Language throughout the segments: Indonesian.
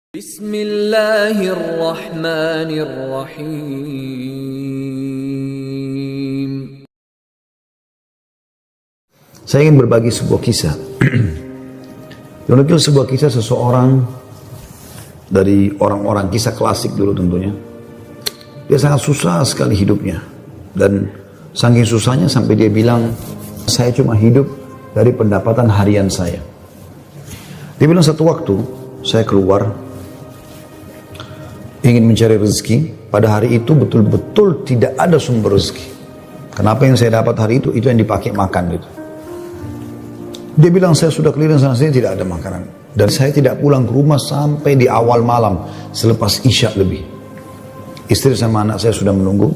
Bismillahirrahmanirrahim. Saya ingin berbagi sebuah kisah. Menukil sebuah kisah seseorang dari orang-orang kisah klasik dulu tentunya. Dia sangat susah sekali hidupnya. Dan saking susahnya sampai dia bilang, saya cuma hidup dari pendapatan harian saya. Dia bilang satu waktu, saya keluar, ingin mencari rezeki. Pada hari itu betul-betul tidak ada sumber rezeki. Kenapa yang saya dapat hari itu yang dipakai makan gitu. Dia bilang saya sudah keliling sana sini tidak ada makanan. Dan saya tidak pulang ke rumah sampai di awal malam selepas Isya lebih. Istri sama anak saya sudah menunggu.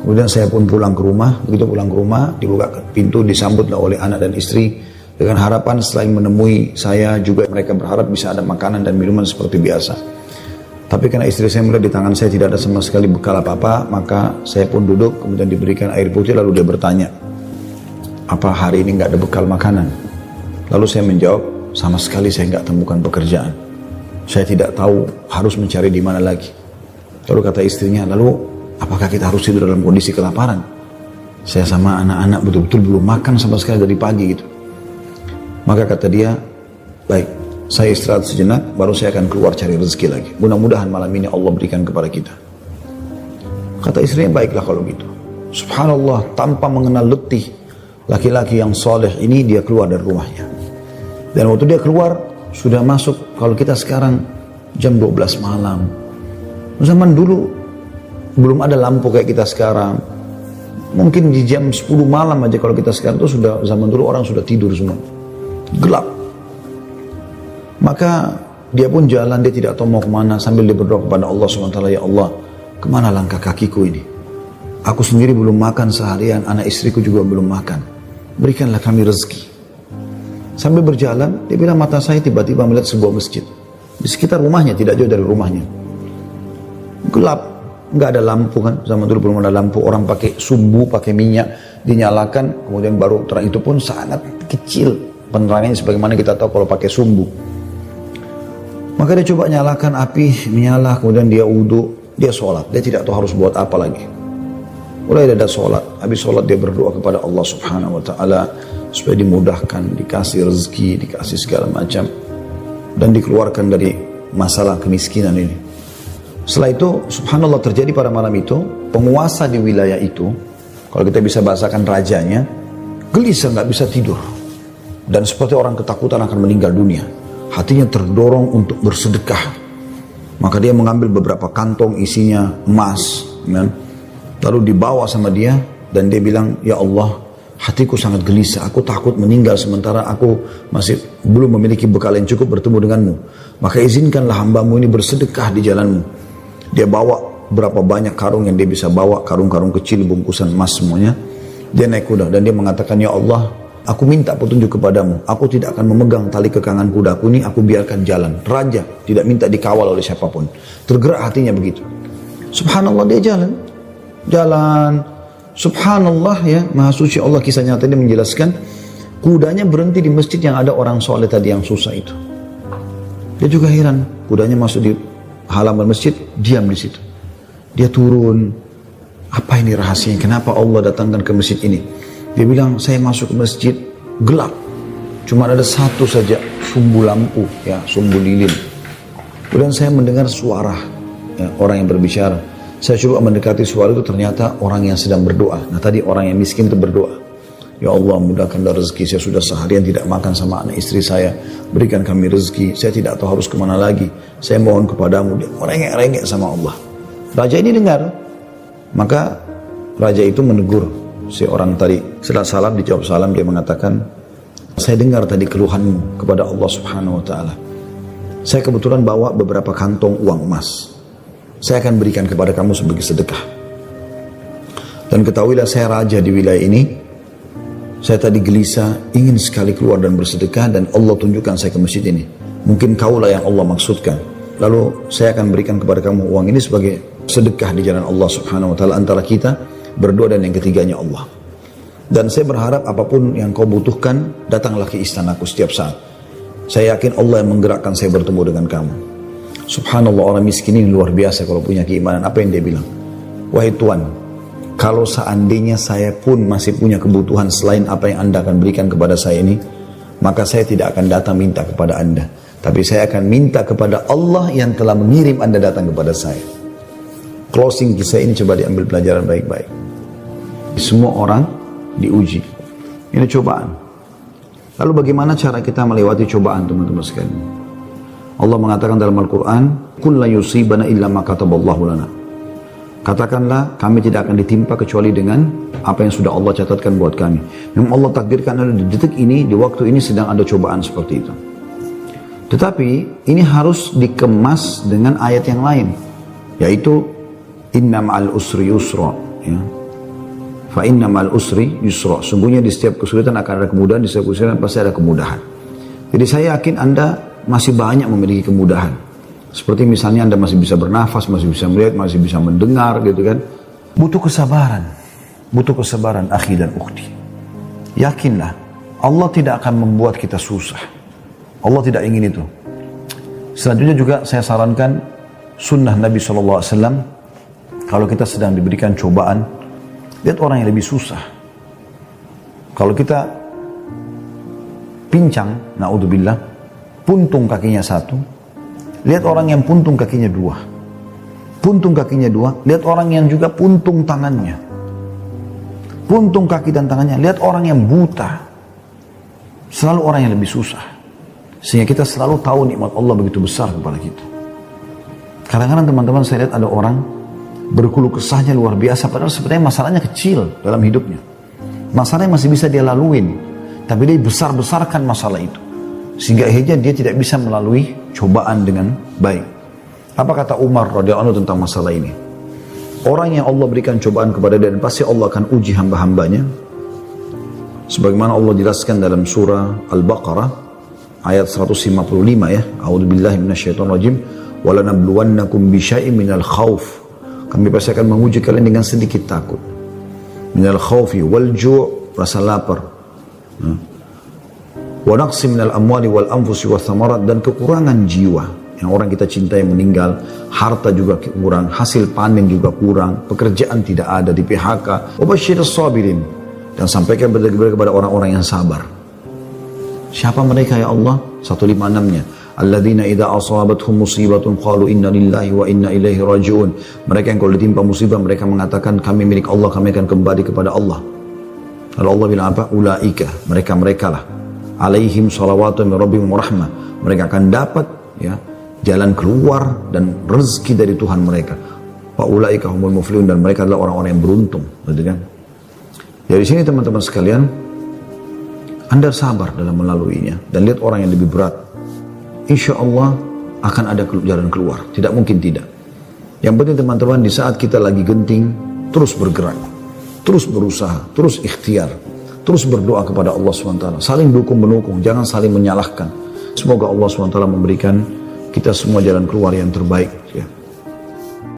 Kemudian saya pun pulang ke rumah. Begitu pulang ke rumah dibuka pintu, disambutlah oleh anak dan istri. Dengan harapan selain menemui saya juga mereka berharap bisa ada makanan dan minuman seperti biasa. Tapi karena istri saya melihat di tangan saya tidak ada sama sekali bekal apa-apa, maka saya pun duduk, kemudian diberikan air putih, lalu dia bertanya, apa hari ini nggak ada bekal makanan? Lalu saya menjawab, sama sekali saya nggak temukan pekerjaan. Saya tidak tahu harus mencari di mana lagi. Lalu kata istrinya, lalu apakah kita harus tidur dalam kondisi kelaparan? Saya sama anak-anak betul-betul belum makan sama sekali dari pagi gitu. Maka kata dia, baik, saya istirahat sejenak, baru saya akan keluar cari rezeki lagi. Mudah-mudahan malam ini Allah berikan kepada kita. Kata istrinya, baiklah kalau gitu. Subhanallah, tanpa mengenal letih, laki-laki yang soleh ini dia keluar dari rumahnya. Dan waktu dia keluar, sudah masuk, kalau kita sekarang jam 12 malam. Zaman dulu, belum ada lampu kayak kita sekarang. Mungkin di jam 10 malam aja kalau kita sekarang itu sudah, zaman dulu orang sudah tidur semua. Gelap. Maka dia pun jalan, dia tidak tahu mau kemana, sambil dia berdoa kepada Allah SWT, ya Allah, kemana langkah kakiku ini? Aku sendiri belum makan seharian, anak istriku juga belum makan. Berikanlah kami rezeki. Sambil berjalan, dia bilang mata saya tiba-tiba melihat sebuah masjid. Di sekitar rumahnya, tidak jauh dari rumahnya. Gelap, nggak ada lampu kan, zaman dulu belum ada lampu, orang pakai sumbu, pakai minyak, dinyalakan, kemudian baru terang, itu pun sangat kecil penerangannya sebagaimana kita tahu kalau pakai sumbu. Maka dia coba nyalakan api, menyala, kemudian dia wudhu, dia sholat. Dia tidak tahu harus buat apa lagi. Mulai dia ada sholat, habis sholat dia berdoa kepada Allah Subhanahu Wa Taala supaya dimudahkan, dikasih rezeki, dikasih segala macam, dan dikeluarkan dari masalah kemiskinan ini. Setelah itu, subhanallah, terjadi pada malam itu, penguasa di wilayah itu, kalau kita bisa bahasakan rajanya, gelisah, nggak bisa tidur. Dan seperti orang ketakutan akan meninggal dunia. Hatinya terdorong untuk bersedekah. Maka dia mengambil beberapa kantong isinya emas. Ya. Lalu dibawa sama dia. Dan dia bilang, ya Allah, hatiku sangat gelisah. Aku takut meninggal sementara aku masih belum memiliki bekal yang cukup bertemu denganmu. Maka izinkanlah hambamu ini bersedekah di jalanmu. Dia bawa berapa banyak karung yang dia bisa bawa. Karung-karung kecil, bungkusan emas semuanya. Dia naik kuda dan dia mengatakan, ya Allah, aku minta petunjuk kepadamu. Aku tidak akan memegang tali kekangan kudaku ini. Aku biarkan jalan. Raja tidak minta dikawal oleh siapapun. Tergerak hatinya begitu. Subhanallah, dia jalan. Jalan. Subhanallah, ya, Maha Suci Allah, kisah nyata ini menjelaskan. Kudanya berhenti di masjid yang ada orang soleh tadi yang susah itu. Dia juga heran. Kudanya masuk di halaman masjid. Diam di situ. Dia turun. Apa ini rahasianya? Kenapa Allah datangkan ke masjid ini? Dia bilang, saya masuk ke masjid, gelap. Cuma ada satu saja sumbu lampu, ya, sumbu lilin. Kemudian saya mendengar suara, ya, orang yang berbicara. Saya coba mendekati suara itu, ternyata orang yang sedang berdoa. Nah, tadi orang yang miskin itu berdoa. Ya Allah, mudahkanlah rezeki. Saya sudah seharian tidak makan sama anak istri saya. Berikan kami rezeki. Saya tidak tahu harus kemana lagi. Saya mohon kepadamu. Dia merengek-rengek sama Allah. Raja ini dengar. Maka raja itu menegur si orang tadi. Setelah salam, dijawab salam, dia mengatakan, saya dengar tadi keluhanmu kepada Allah Subhanahu Wa Taala. Saya kebetulan bawa beberapa kantong uang emas. Saya akan berikan kepada kamu sebagai sedekah. Dan ketahuilah, saya raja di wilayah ini. Saya tadi gelisah, ingin sekali keluar dan bersedekah, dan Allah tunjukkan saya ke masjid ini. Mungkin kaulah yang Allah maksudkan. Lalu saya akan berikan kepada kamu uang ini sebagai sedekah di jalan Allah Subhanahu Wa Taala antara kita berdua, dan yang ketiganya Allah. Dan saya berharap apapun yang kau butuhkan, datanglah ke istanaku setiap saat. Saya yakin Allah yang menggerakkan saya bertemu dengan kamu. Subhanallah, orang miskin ini luar biasa kalau punya keimanan. Apa yang dia bilang? Wahai Tuhan, kalau seandainya saya pun masih punya kebutuhan selain apa yang Anda akan berikan kepada saya ini, maka saya tidak akan datang minta kepada Anda. Tapi saya akan minta kepada Allah yang telah mengirim Anda datang kepada saya. Closing kisah ini coba diambil pelajaran baik-baik. Semua orang diuji. Ini cobaan. Lalu bagaimana cara kita melewati cobaan, teman-teman sekalian? Allah mengatakan dalam Al-Quran, "Qul la yusibana illa ma kataballahu lana." Katakanlah, kami tidak akan ditimpa kecuali dengan apa yang sudah Allah catatkan buat kami. Memang Allah takdirkan ada di detik ini, di waktu ini sedang ada cobaan seperti itu. Tetapi ini harus dikemas dengan ayat yang lain, yaitu inna ma'al usri yusra, ya. Fa inna ma'al usri yusra. Sungguhnya di setiap kesulitan akan ada kemudahan, di setiap kesulitan pasti ada kemudahan. Jadi saya yakin Anda masih banyak memiliki kemudahan. Seperti misalnya Anda masih bisa bernafas, masih bisa melihat, masih bisa mendengar gitu kan. Butuh kesabaran. Butuh kesabaran akhi dan ukhti. Yakinlah, Allah tidak akan membuat kita susah. Allah tidak ingin itu. Selanjutnya juga saya sarankan sunnah Nabi SAW. Kalau kita sedang diberikan cobaan, lihat orang yang lebih susah. Kalau kita pincang, na'udzubillah, puntung kakinya satu, lihat orang yang puntung kakinya dua. Puntung kakinya dua, lihat orang yang juga puntung tangannya. Puntung kaki dan tangannya, lihat orang yang buta. Selalu orang yang lebih susah. Sehingga kita selalu tahu nikmat Allah begitu besar kepada kita. Kadang-kadang teman-teman saya lihat ada orang berkeluh kesahnya luar biasa, padahal sebenarnya masalahnya kecil dalam hidupnya. Masalahnya masih bisa dia laluin, tapi dia besar-besarkan masalah itu. Sehingga akhirnya dia tidak bisa melalui cobaan dengan baik. Apa kata Umar radhiyallahu anhu tentang masalah ini? Orang yang Allah berikan cobaan kepada dia, dan pasti Allah akan uji hamba-hambanya. Sebagaimana Allah jelaskan dalam surah Al-Baqarah ayat 155 ya. A'udzubillahi minasyaitonirrajim. Walanabluwannakum bisyai'in minal khauf. Kami pasti akan menguji kalian dengan sedikit takut. Minal khaufi wal ju', rasa lapar. Wa naqsi minal amwali wal anfusi wath thamarat, dan kekurangan jiwa. Yang orang kita cintai meninggal, harta juga kurang, hasil panen juga kurang, pekerjaan tidak ada, di PHK. Wa basyirus sabirin, dan sampaikan berita kepada orang-orang yang sabar. Siapa mereka ya Allah? 156-nya. Alladzina idza asabathum musibatun qalu inna lillahi wa inna ilaihi raji'un. Mereka yang kalau ditimpa musibah mereka mengatakan kami milik Allah, kami akan kembali kepada Allah. Lalu Allah bilang apa? Ulaika, mereka lah. Alaihim salawatu min rabbihim rahmah. Mereka akan dapat ya jalan keluar dan rezeki dari Tuhan mereka. Wa ulaika humul muflihun, dan mereka adalah orang-orang yang beruntung, gitu kan? Dari sini teman-teman sekalian, Anda sabar dalam melaluinya dan lihat orang yang lebih berat. Insya Allah akan ada jalan keluar. Tidak mungkin tidak. Yang penting teman-teman, di saat kita lagi genting, terus bergerak, terus berusaha, terus ikhtiar, terus berdoa kepada Allah SWT. Saling dukung-menukung, jangan saling menyalahkan. Semoga Allah SWT memberikan kita semua jalan keluar yang terbaik. Ya.